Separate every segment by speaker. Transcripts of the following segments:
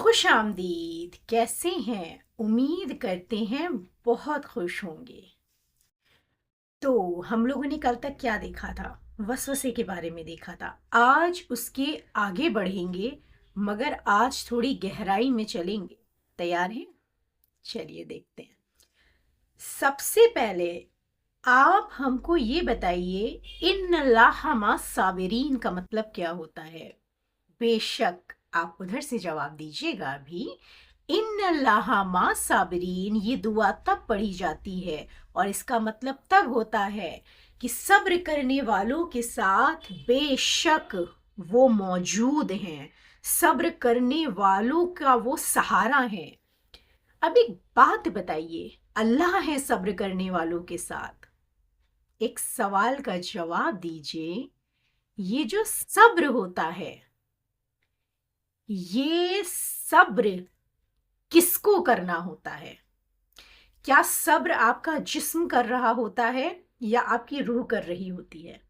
Speaker 1: खुश आमदीद। कैसे हैं? उम्मीद करते हैं बहुत खुश होंगे। तो हम लोगों ने कल तक क्या देखा था? वसवसे के बारे में देखा था। आज उसके आगे बढ़ेंगे, मगर आज थोड़ी गहराई में चलेंगे। तैयार हैं? चलिए देखते हैं। सबसे पहले आप हमको ये बताइए, इन्नल्लाह मा साबिरीन का मतलब क्या होता है? बेशक आप उधर से जवाब दीजिएगा अभी। इन्नल्लाह मा साबिरीन ये दुआ तब पढ़ी जाती है और इसका मतलब तब होता है कि सब्र करने वालों के साथ बेशक वो मौजूद हैं। सब्र करने वालों का वो सहारा है। अब एक बात बताइए, अल्लाह है सब्र करने वालों के साथ। एक सवाल का जवाब दीजिए, ये जो सब्र होता है, ये सब्र किसको करना होता है? क्या सब्र आपका जिस्म कर रहा होता है या आपकी रूह कर रही होती है?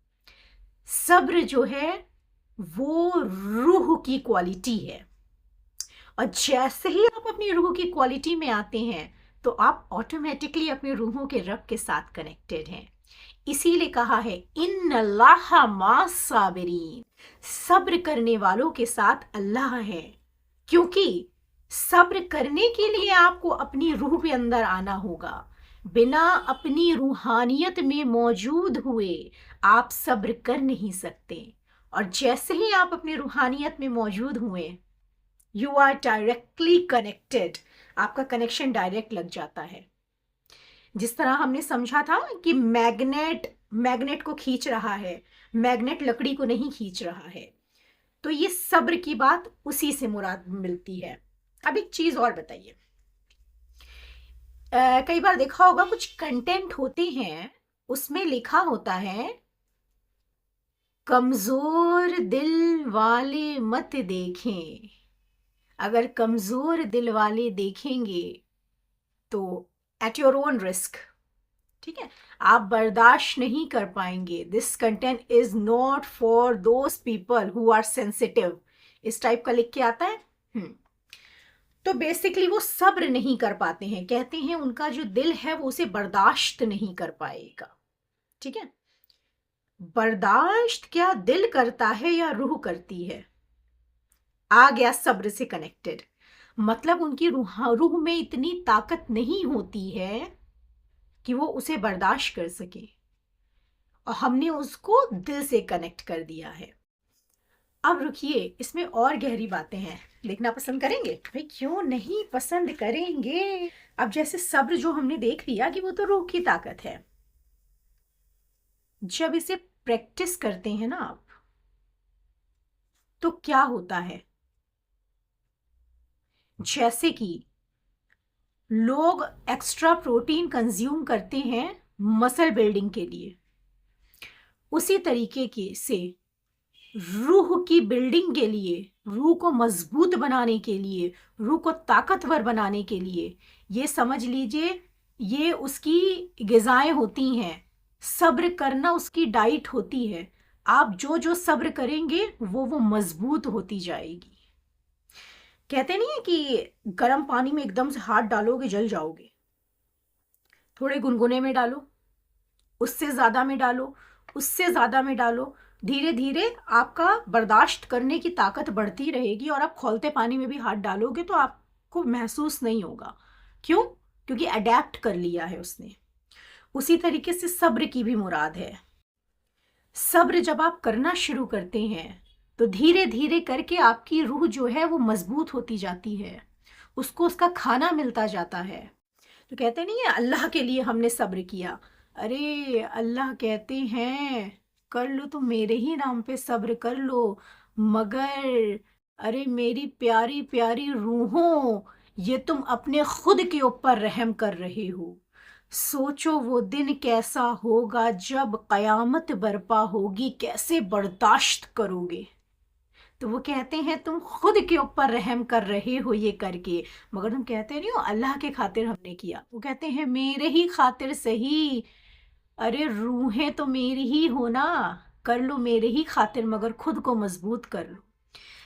Speaker 1: सब्र जो है वो रूह की क्वालिटी है, और जैसे ही आप अपनी रूह की क्वालिटी में आते हैं तो आप ऑटोमेटिकली अपने रूहों के रब के साथ कनेक्टेड हैं। इसीलिए कहा है इन्नल्लाह मा साबिरीन, सब्र करने वालों के साथ अल्लाह है। क्योंकि सब्र करने के लिए आपको अपनी रूह के अंदर आना होगा। बिना अपनी रूहानियत में मौजूद हुए आप सब्र कर नहीं सकते। और जैसे ही आप अपनी रूहानियत में मौजूद हुए, यू आर डायरेक्टली कनेक्टेड। आपका कनेक्शन डायरेक्ट लग जाता है। जिस तरह हमने समझा था कि मैग्नेट मैग्नेट को खींच रहा है, मैग्नेट लकड़ी को नहीं खींच रहा है। तो ये सब्र की बात उसी से मुराद मिलती है। अब एक चीज और बताइए, कई बार देखा होगा कुछ कंटेंट होते हैं, उसमें लिखा होता है कमजोर दिल वाले मत देखें। अगर कमजोर दिल वाले देखेंगे तो एट योर ओन रिस्क। ठीक है, आप बर्दाश्त नहीं कर पाएंगे। This content is not for those people who are sensitive, इस टाइप का लिख के आता है। तो बेसिकली वो सब्र नहीं कर पाते हैं, कहते हैं उनका जो दिल है वो उसे बर्दाश्त नहीं कर पाएगा। ठीक है, बर्दाश्त क्या दिल करता है या रूह करती है? आ गया सब्र से कनेक्टेड। मतलब उनकी रूह में इतनी ताकत नहीं होती है कि वो उसे बर्दाश्त कर सके, और हमने उसको दिल से कनेक्ट कर दिया है। अब रुकिए, इसमें और गहरी बातें हैं। देखना पसंद करेंगे? भाई क्यों नहीं पसंद करेंगे। अब जैसे सब्र जो हमने देख लिया कि वो तो रूह की ताकत है, जब इसे प्रैक्टिस करते हैं ना आप, तो क्या होता है? जैसे कि लोग एक्स्ट्रा प्रोटीन कंज्यूम करते हैं मसल बिल्डिंग के लिए, उसी तरीके के से रूह की बिल्डिंग के लिए, रूह को मजबूत बनाने के लिए, रूह को ताकतवर बनाने के लिए, ये समझ लीजिए ये उसकी ग़िज़ाएं होती हैं। सब्र करना उसकी डाइट होती है। आप जो जो सब्र करेंगे वो मजबूत होती जाएगी। कहते नहीं है कि गर्म पानी में एकदम से हाथ डालोगे जल जाओगे। थोड़े गुनगुने में डालो, उससे ज़्यादा में डालो, उससे ज़्यादा में डालो, धीरे धीरे आपका बर्दाश्त करने की ताकत बढ़ती रहेगी, और आप खौलते पानी में भी हाथ डालोगे तो आपको महसूस नहीं होगा। क्यों? क्योंकि अडेप्ट कर लिया है उसने। उसी तरीके से सब्र की भी मुराद है। सब्र जब आप करना शुरू करते हैं तो धीरे धीरे करके आपकी रूह जो है वो मजबूत होती जाती है, उसको उसका खाना मिलता जाता है। तो कहते नहीं है अल्लाह के लिए हमने सब्र किया। अरे अल्लाह कहते हैं कर लो तो मेरे ही नाम पे सब्र कर लो, मगर अरे मेरी प्यारी प्यारी रूहों, ये तुम अपने खुद के ऊपर रहम कर रहे हो। सोचो वो दिन कैसा होगा जब कयामत बर्पा होगी, कैसे बर्दाश्त करोगे। तो वो कहते हैं तुम खुद के ऊपर रहम कर रहे हो ये करके, मगर तुम कहते नहीं हो अल्लाह के खातिर हमने किया। वो कहते हैं मेरे ही खातिर सही, अरे रूहें तो मेरी ही हो ना, कर लो मेरे ही खातिर, मगर खुद को मजबूत कर लो।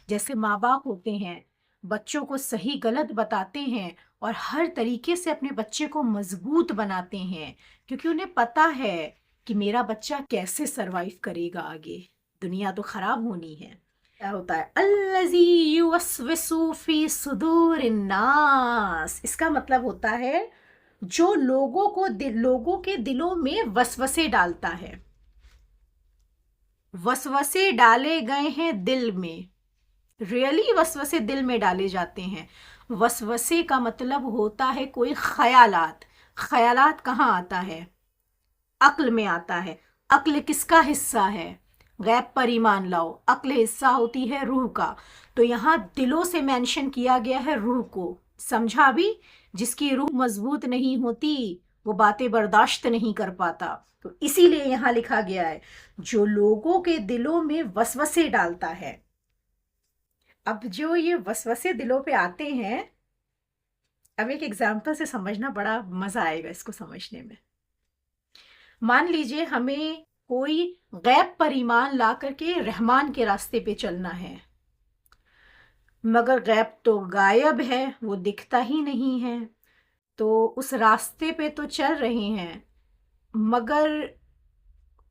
Speaker 1: जैसे माँ बाप होते हैं, बच्चों को सही गलत बताते हैं और हर तरीके से अपने बच्चे को मजबूत बनाते हैं, क्योंकि उन्हें पता है कि मेरा बच्चा कैसे सरवाइव करेगा आगे, दुनिया तो खराब होनी है। क्या होता है, अल्लज़ी युवस्विसु फी सुदूरिन्नास, इसका मतलब होता है जो लोगों के दिलों में वसवसे डालता है। वसवसे डाले गए हैं दिल में, रियली वसवसे दिल में डाले जाते हैं। वसवसे का मतलब होता है कोई ख्यालात। ख्यालात कहाँ आता है, अक्ल में आता है। अक्ल किसका हिस्सा है, गैब पर ईमान लाओ, अक्ल हिस्सा होती है रूह का। तो यहाँ दिलों से मेंशन किया गया है रूह को, समझा अभी? जिसकी रूह मजबूत नहीं होती वो बातें बर्दाश्त नहीं कर पाता। तो इसीलिए यहाँ लिखा गया है जो लोगों के दिलों में वसवसे डालता है। अब जो ये वसवसे दिलों पे आते हैं, अब एक एग्जाम्पल से समझना, बड़ा मजा आएगा इसको समझने में। मान लीजिए हमें कोई गैब पर ईमान ला करके रहमान के रास्ते पे चलना है, मगर गैब तो गायब है, वो दिखता ही नहीं है। तो उस रास्ते पे तो चल रहे हैं, मगर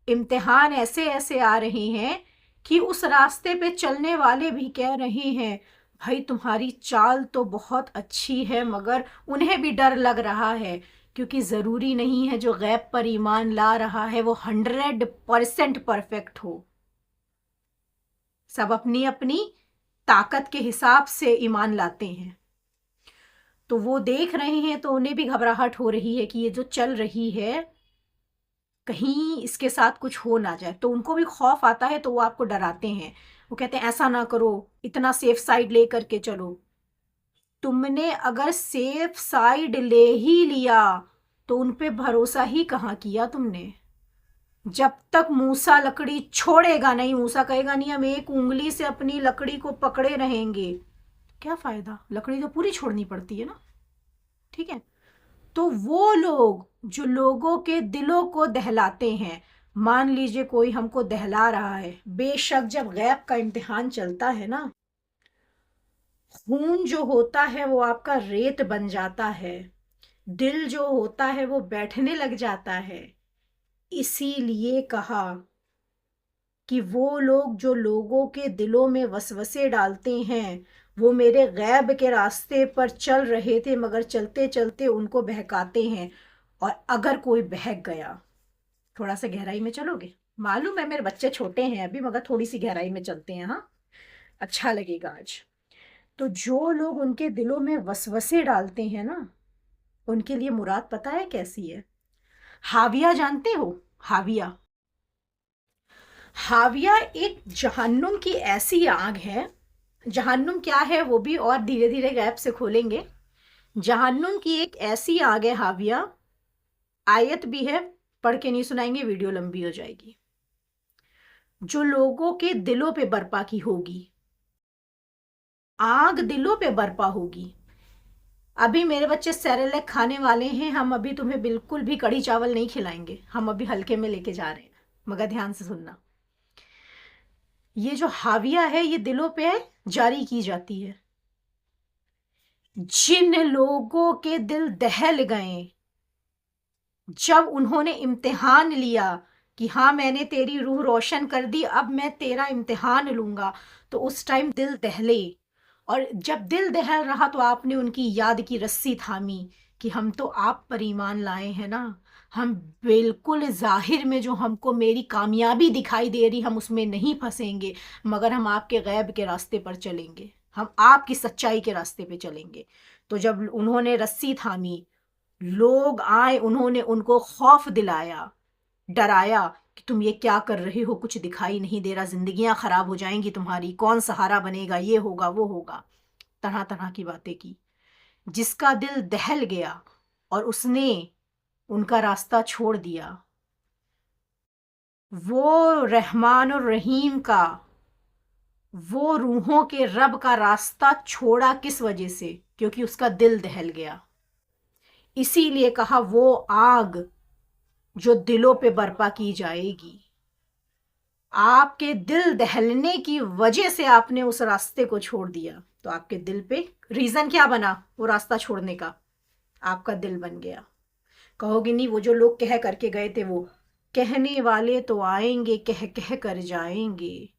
Speaker 1: इम्तिहान ऐसे ऐसे आ रहे हैं कि उस रास्ते पे चलने वाले भी कह रहे हैं भाई तुम्हारी चाल तो बहुत अच्छी है, मगर उन्हें भी डर लग रहा है, क्योंकि ज़रूरी नहीं है जो गैब पर ईमान ला रहा है वो 100% परफेक्ट हो। सब अपनी अपनी ताकत के हिसाब से ईमान लाते हैं। तो वो देख रहे हैं तो उन्हें भी घबराहट हो रही है कि ये जो चल रही है कहीं इसके साथ कुछ हो ना जाए, तो उनको भी खौफ आता है, तो वो आपको डराते हैं। वो कहते हैं ऐसा ना करो, इतना सेफ साइड ले करके चलो। तुमने अगर सेफ साइड ले ही लिया तो उन पे भरोसा ही कहाँ किया तुमने। जब तक मूसा लकड़ी छोड़ेगा नहीं, मूसा कहेगा नहीं हम एक उंगली से अपनी लकड़ी को पकड़े रहेंगे, क्या फायदा, लकड़ी तो पूरी छोड़नी पड़ती है ना। ठीक है, तो वो लोग जो लोगों के दिलों को दहलाते हैं, मान लीजिए कोई हमको दहला रहा है, बेशक जब गैब का इम्तिहान चलता है ना, खून जो होता है वो आपका रेत बन जाता है, दिल जो होता है वो बैठने लग जाता है। इसीलिए कहा कि वो लोग जो लोगों के दिलों में वसवसे डालते हैं वो मेरे गैब के रास्ते पर चल रहे थे, मगर चलते चलते उनको बहकाते हैं। और अगर कोई बहक गया, थोड़ा सा गहराई में चलोगे, मालूम है मेरे बच्चे छोटे हैं अभी, मगर थोड़ी सी गहराई में चलते हैं, हाँ अच्छा लगेगा आज। तो जो लोग उनके दिलों में वसवसे डालते हैं ना, उनके लिए मुराद पता है कैसी है? हाविया जानते हो, हाविया? हाविया एक जहन्नुम की ऐसी आग है, जहन्नुम क्या है वो भी और धीरे धीरे गैप से खोलेंगे। जहन्नुम की एक ऐसी आग है हाविया, आयत भी है, पढ़ के नहीं सुनाएंगे वीडियो लंबी हो जाएगी, जो लोगों के दिलों पे बर्पा की होगी। आग दिलों पे बर्पा होगी। अभी मेरे बच्चे सेरेलैक खाने वाले हैं, हम अभी तुम्हें बिल्कुल भी कढ़ी चावल नहीं खिलाएंगे, हम अभी हल्के में लेके जा रहे हैं, मगर ध्यान से सुनना। ये जो हाविया है ये दिलों पे जारी की जाती है। जिन लोगों के दिल दहल गए जब उन्होंने इम्तिहान लिया कि हाँ मैंने तेरी रूह रोशन कर दी, अब मैं तेरा इम्तिहान लूंगा, तो उस टाइम दिल दहले। और जब दिल दहल रहा तो आपने उनकी याद की रस्सी थामी कि हम तो आप पर ईमान लाए हैं ना, हम बिल्कुल जाहिर में जो हमको मेरी कामयाबी दिखाई दे रही हम उसमें नहीं फंसेंगे, मगर हम आपके गैब के रास्ते पर चलेंगे, हम आपकी सच्चाई के रास्ते पे चलेंगे। तो जब उन्होंने रस्सी थामी, लोग आए, उन्होंने उनको खौफ दिलाया, डराया कि तुम ये क्या कर रहे हो, कुछ दिखाई नहीं दे रहा, जिंदगियां खराब हो जाएंगी तुम्हारी, कौन सहारा बनेगा, ये होगा वो होगा, तरह तरह की बातें की। जिसका दिल दहल गया और उसने उनका रास्ता छोड़ दिया, वो रहमान और रहीम का, वो रूहों के रब का रास्ता छोड़ा किस वजह से? क्योंकि उसका दिल दहल गया। इसीलिए कहा वो आग जो दिलों पे बर्पा की जाएगी, आपके दिल दहलने की वजह से आपने उस रास्ते को छोड़ दिया। तो आपके दिल पे रीज़न क्या बना वो रास्ता छोड़ने का? आपका दिल बन गया। कहोगे नहीं वो जो लोग कह करके गए थे, वो कहने वाले तो आएंगे, कह कह कर जाएंगे,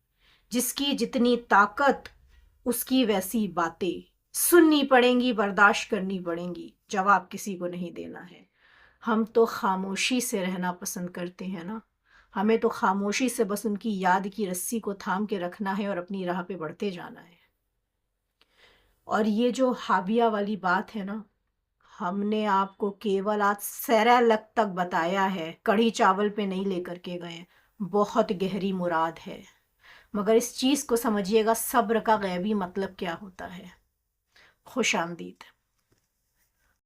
Speaker 1: जिसकी जितनी ताकत उसकी वैसी बातें, सुननी पड़ेंगी, बर्दाश्त करनी पड़ेंगी, जवाब किसी को नहीं देना है। हम तो खामोशी से रहना पसंद करते हैं ना, हमें तो खामोशी से बस उनकी याद की रस्सी को थाम के रखना है और अपनी राह पे बढ़ते जाना है। और ये जो हाविया वाली बात है ना, हमने आपको केवल आज सेरेलक तक बताया है, कढ़ी चावल पे नहीं लेकर के गए। बहुत गहरी मुराद है, मगर इस चीज़ को समझिएगा, सब्र का गैबी मतलब क्या होता है। खुश आमदीद।